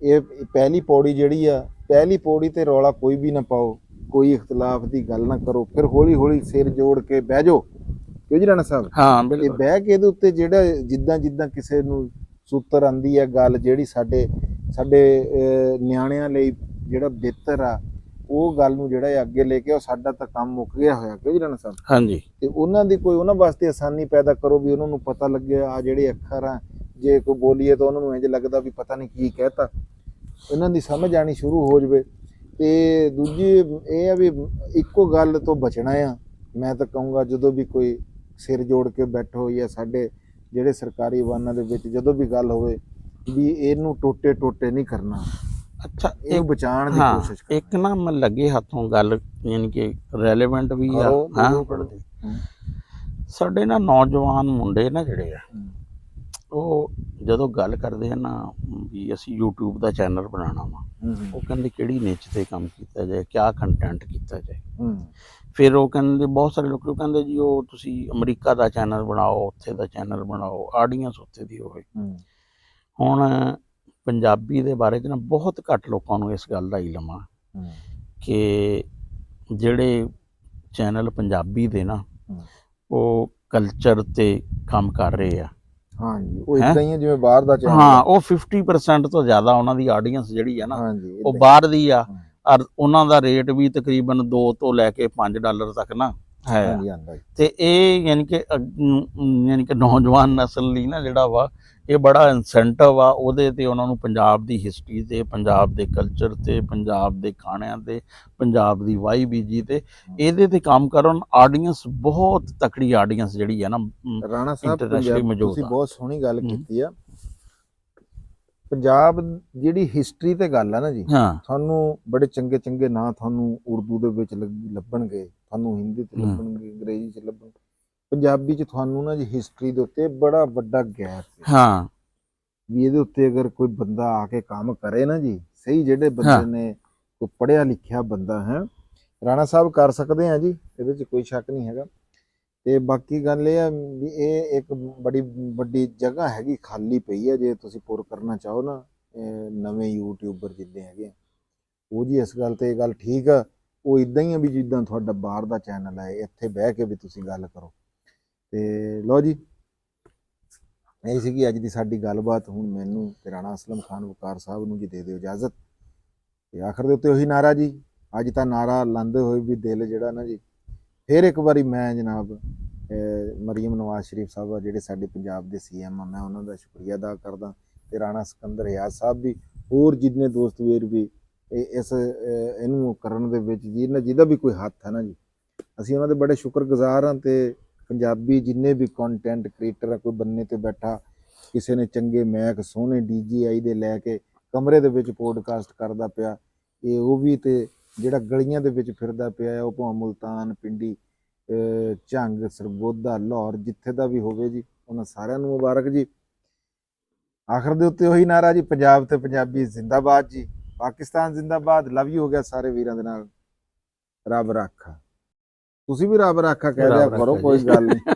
ਇਹ ਪਹਿਲੀ ਪੌੜੀ ਜਿਹੜੀ ਆ, ਪਹਿਲੀ ਪੌੜੀ ਤੇ ਰੌਲਾ ਕੋਈ ਵੀ ਨਾ ਪਾਓ, ਕੋਈ ਇਖਤਲਾਫ ਦੀ ਗੱਲ ਨਾ ਕਰੋ, ਫਿਰ ਹੌਲੀ ਹੌਲੀ ਸਿਰ ਜੋੜ ਕੇ ਬਹਿ ਜਾਓ, ਕਿਉਂ ਜੀ ਰਾਣਾ ਸਾਹਿਬ? ਹਾਂ ਬਿਲਕੁਲ। ਇਹ ਬਹਿ ਕੇ ਇਹਦੇ ਉੱਤੇ ਜਿਹੜਾ ਜਿੱਦਾਂ ਕਿਸੇ ਨੂੰ ਸੂਤਰ ਆਂਦੀ ਆ ਗੱਲ ਜਿਹੜੀ ਸਾਡੇ ਨਿਆਣਿਆਂ ਲਈ ਜਿਹੜਾ ਬਿਹਤਰ ਆ ਉਹ ਗੱਲ ਨੂੰ ਜਿਹੜਾ ਇਹ ਅੱਗੇ ਲੈ ਕੇ ਉਹ ਸਾਡਾ ਤਾਂ ਕੰਮ ਮੁੱਕ ਗਿਆ ਹੋਇਆ ਕਿਉਂ ਜੀ ਰਾਣਾ ਸਾਹਿਬ। ਹਾਂਜੀ ਤੇ ਉਹਨਾਂ ਦੀ ਕੋਈ ਉਹਨਾਂ ਵਾਸਤੇ ਆਸਾਨੀ ਪੈਦਾ ਕਰੋ ਵੀ ਉਹਨਾਂ ਨੂੰ ਪਤਾ ਲੱਗੇ ਆ ਜਿਹੜੇ ਅੱਖਰ ਆ ਜੇ ਕੋਈ ਬੋਲੀਏ ਤਾਂ ਉਹਨਾਂ ਨੂੰ ਇੰਜ ਲੱਗਦਾ ਵੀ ਪਤਾ ਨਹੀਂ ਕੀ ਕਹਿਤਾ, ਇਹਨਾਂ ਦੀ ਸਮਝ ਆਣੀ ਸ਼ੁਰੂ ਹੋ ਜਾਵੇ। ਤੇ ਦੂਜੀ ਇਹ ਆ ਵੀ ਇੱਕੋ ਗੱਲ ਤੋਂ ਬਚਣਾ ਆ। ਮੈਂ ਤਾਂ ਕਹੂੰਗਾ ਜਦੋਂ ਵੀ ਕੋਈ ਸਿਰ ਜੋੜ ਕੇ ਬੈਠੋ ਜਾਂ ਸਾਡੇ ਜਿਹੜੇ ਸਰਕਾਰੀ ਵਾਹਨਾਂ ਦੇ ਵਿੱਚ ਜਦੋਂ ਵੀ ਗੱਲ ਹੋਵੇ ਵੀ ਇਹਨੂੰ ਟੋਟੇ ਟੋਟੇ ਨਹੀਂ ਕਰਨਾ, ਅੱਛਾ ਇਹਨੂੰ ਬਚਾਉਣ ਦੀ ਹਾਂ ਕੋਸ਼ਿਸ਼ ਕਰਨਾ। ਇੱਕ ਨਾ ਮੈਂ ਲੱਗੇ ਹੱਥੋਂ ਗੱਲ ਯਾਨੀ ਕਿ ਰੈਲੇਵੈਂਟ ਵੀ ਆ ਹਾਂ ਸਾਡੇ ਨਾ ਨੌਜਵਾਨ ਮੁੰਡੇ ਨਾ ਜਿਹੜੇ ਆ ਉਹ ਜਦੋਂ ਗੱਲ ਕਰਦੇ ਆ ਨਾ ਵੀ ਅਸੀਂ YouTube ਦਾ ਚੈਨਲ ਬਣਾਉਣਾ ਵਾ, ਉਹ ਕਹਿੰਦੇ ਕਿਹੜੀ ਨਿੱਚ ਤੇ ਕੰਮ ਕੀਤਾ ਜਾਏ, ਕਿਆ ਕੰਟੈਂਟ ਕੀਤਾ ਜਾਏ। ਫਿਰ ਉਹ ਕਹਿੰਦੇ ਬਹੁਤ ਸਾਰੇ ਲੋਕ ਕਹਿੰਦੇ ਜੀ ਉਹ ਤੁਸੀਂ ਅਮਰੀਕਾ ਦਾ ਚੈਨਲ ਬਣਾਓ, ਉੱਥੇ ਦਾ ਚੈਨਲ ਬਣਾਓ, ਆਡੀਅੰਸ ਉੱਥੇ ਦੀ ਹੋਵੇ। ਹੁਣ ਪੰਜਾਬੀ ਦੇ ਬਾਰੇ 'ਚ ਨਾ ਬਹੁਤ ਘੱਟ ਲੋਕਾਂ ਨੂੰ ਇਸ ਗੱਲ ਦਾ ਇਲਮ ਆ ਕਿ ਜਿਹੜੇ ਚੈਨਲ ਪੰਜਾਬੀ ਦੇ ਨਾ ਉਹ ਕਲਚਰ ਤੇ ਕੰਮ ਕਰ ਰਹੇ ਆ। ਹਾਂਜੀ ਉਹ ਇਦਾਂ ਹੀ ਹੈ ਜਿਵੇਂ ਬਾਹਰ ਦਾ ਚੈਨਲ। ਹਾਂ ਉਹ 50% ਤੋਂ ਜ਼ਿਆਦਾ ਉਹਨਾਂ ਦੀ ਆਡੀਅੰਸ ਜਿਹੜੀ ਆ ਨਾ ਹਾਂਜੀ ਉਹ ਬਾਹਰ ਦੀ ਆ, ਔਰ ਉਹਨਾਂ ਦਾ ਰੇਟ ਵੀ ਤਕਰੀਬਨ 2 ਤੋਂ ਲੈ ਕੇ $5 ਤੱਕ ਨਾ ਹੈ। ਤੇ ਇਹ ਯਾਨੀ ਕਿ ਨੌਜਵਾਨ ਨਸਲ ਲਈ ਨਾ ਜਿਹੜਾ ਵਾ ਇਹ ਬੜਾ ਇਨਸੈਂਟਿਵ ਆ ਉਹਦੇ ਤੇ ਉਹਨਾਂ ਨੂੰ ਪੰਜਾਬ ਦੀ ਹਿਸਟਰੀ ਤੇ, ਪੰਜਾਬ ਦੇ ਕਲਚਰ ਤੇ, ਪੰਜਾਬ ਦੇ ਖਾਣਿਆਂ ਤੇ, ਪੰਜਾਬ ਦੀ ਵਾਈ ਬੀਜੀ ਤੇ ਇਹਦੇ ਤੇ ਕੰਮ ਕਰਨ। ਆਡੀਅੰਸ ਬਹੁਤ ਤਕੜੀ ਆਡੀਅੰਸ ਜਿਹੜੀ ਆ ਨਾ ਰਾਣਾ ਸਾਹਿਬ ਮੌਜੂਦ। ਤੁਸੀਂ ਬਹੁਤ ਸੋਹਣੀ ਗੱਲ ਕੀਤੀ ਆ। ਪੰਜਾਬ ਜਿਹੜੀ ਹਿਸਟਰੀ ਤੇ ਗੱਲ ਆ ਨਾ ਜੀ, ਤੁਹਾਨੂੰ ਬੜੇ ਚੰਗੇ ਚੰਗੇ ਨਾਂ ਤੁਹਾਨੂੰ ਉਰਦੂ ਦੇ ਵਿੱਚ ਲੱਭਣਗੇ, ਤੁਹਾਨੂੰ ਹਿੰਦੀ ਤੇ ਲੱਭਣਗੇ, ਅੰਗਰੇਜ਼ੀ ਚ ਲੱਭਣਗੇ। ਪੰਜਾਬੀ ਚ ਤੁਹਾਨੂੰ ਨਾ ਜੀ ਹਿਸਟਰੀ ਦੇ ਉੱਤੇ ਬੜਾ ਵੱਡਾ ਗੈਪ ਹੈ ਵੀ ਇਹਦੇ ਉੱਤੇ ਅਗਰ ਕੋਈ ਬੰਦਾ ਆ ਕੇ ਕੰਮ ਕਰੇ ਨਾ ਜੀ, ਸਹੀ ਜਿਹੜੇ ਬੰਦੇ ਨੇ ਕੋਈ ਪੜ੍ਹਿਆ ਲਿਖਿਆ ਬੰਦਾ ਹੈ, ਰਾਣਾ ਸਾਹਿਬ ਕਰ ਸਕਦੇ ਆ ਜੀ, ਇਹਦੇ ਚ ਕੋਈ ਸ਼ੱਕ ਨਹੀਂ ਹੈਗਾ। ਤੇ ਬਾਕੀ ਗੱਲ ਇਹ ਆ ਵੀ ਇਹ ਇੱਕ ਬੜੀ ਵੱਡੀ ਜਗ੍ਹਾ ਹੈਗੀ ਖਾਲੀ ਪਈ ਹੈ, ਜੇ ਤੁਸੀਂ ਪੁਰ ਕਰਨਾ ਚਾਹੋ ਨਾ ਨਵੇਂ ਯੂਟਿਊਬਰ ਜਿੱਦੇ ਹੈਗੇ ਉਹ ਜੀ ਇਸ ਗੱਲ ਤੇ ਇਹ ਗੱਲ ਠੀਕ ਆ। ਉਹ ਇਦਾਂ ਹੀ ਆ ਵੀ ਜਿੱਦਾਂ ਤੁਹਾਡਾ ਬਾਹਰ ਦਾ ਚੈਨਲ ਹੈ, ਇੱਥੇ ਬਹਿ ਕੇ ਵੀ ਤੁਸੀਂ ਗੱਲ ਕਰੋ। ਤੇ ਲਓ ਜੀ ਇਹ ਸੀਗੀ ਅੱਜ ਦੀ ਸਾਡੀ ਗੱਲਬਾਤ। ਹੁਣ ਮੈਨੂੰ ਤੇ ਰਾਣਾ ਅਸਲਮ ਖਾਨ ਵਕਾਰ ਸਾਹਿਬ ਨੂੰ ਜੀ ਦੇ ਦਿਓ ਇਜਾਜ਼ਤ। ਤੇ ਆਖਰ ਦੇ ਉੱਤੇ ਉਹੀ ਨਾਰਾ ਜੀ, ਅੱਜ ਤਾਂ ਨਾਰਾ ਲਾਉਂਦੇ ਹੋਏ ਵੀ ਦਿਲ ਜਿਹੜਾ ਨਾ ਜੀ ਫਿਰ ਇੱਕ ਵਾਰੀ ਮੈਂ ਜਨਾਬ ਮਰੀਮ ਨਵਾਜ਼ ਸ਼ਰੀਫ ਸਾਹਿਬ ਆ ਜਿਹੜੇ ਸਾਡੇ ਪੰਜਾਬ ਦੇ CM ਆ, ਮੈਂ ਉਹਨਾਂ ਦਾ ਸ਼ੁਕਰੀਆ ਅਦਾ ਕਰਦਾ। ਤੇ ਰਾਣਾ ਸਿਕੰਦਰ ਰਿਆਜ਼ ਸਾਹਿਬ ਵੀ, ਹੋਰ ਜਿੰਨੇ ਦੋਸਤ ਵੀਰ ਵੀ ਇਹਨੂੰ ਕਰਨ ਦੇ ਵਿੱਚ ਜਿਹਦਾ ਵੀ ਕੋਈ ਹੱਥ ਹੈ ਨਾ ਜੀ, ਅਸੀਂ ਉਹਨਾਂ ਦੇ ਬੜੇ ਸ਼ੁਕਰਗੁਜ਼ਾਰ ਹਾਂ। ਤੇ ਪੰਜਾਬੀ ਜਿੰਨੇ ਵੀ ਕੰਟੈਂਟ ਕ੍ਰੀਏਟਰ ਆ, ਕੋਈ ਬੰਨੇ ਤੇ ਬੈਠਾ ਕਿਸੇ ਨੇ ਚੰਗੇ ਮੈਕ ਸੋਹਣੇ DJI ਦੇ ਲੈ ਕੇ ਕਮਰੇ ਦੇ ਵਿੱਚ ਪੋਡਕਾਸਟ ਕਰਦਾ ਪਿਆ, ਇਹ ਉਹ ਵੀ, ਤੇ ਜਿਹੜਾ ਗਲੀਆਂ ਦੇ ਵਿੱਚ ਫਿਰਦਾ ਪਿਆ ਉਹ ਭਾਵੇਂ ਮੁਲਤਾਨ, ਪਿੰਡੀ, ਝੰਗ, ਸਰਗੋਧਾ, ਲਾਹੌਰ, ਜਿੱਥੇ ਦਾ ਵੀ ਹੋਵੇ ਜੀ, ਉਹਨਾਂ ਸਾਰਿਆਂ ਨੂੰ ਮੁਬਾਰਕ ਜੀ। ਆਖਰ ਦੇ ਉੱਤੇ ਉਹੀ ਨਾਰਾ ਜੀ, ਪੰਜਾਬ ਤੇ ਪੰਜਾਬੀ ਜ਼ਿੰਦਾਬਾਦ ਜੀ, ਪਾਕਿਸਤਾਨ ਜ਼ਿੰਦਾਬਾਦ। ਲਵ ਯੂ ਹੋ ਗਿਆ ਸਾਰੇ ਵੀਰਾਂ ਦੇ ਨਾਲ। ਰੱਬ ਰਾਖਾ। ਤੁਸੀਂ ਵੀ ਰੱਬ ਰਾਖਾ ਕਹਿ ਦਿਆ ਕਰੋ, ਕੋਈ ਗੱਲ ਨਹੀਂ।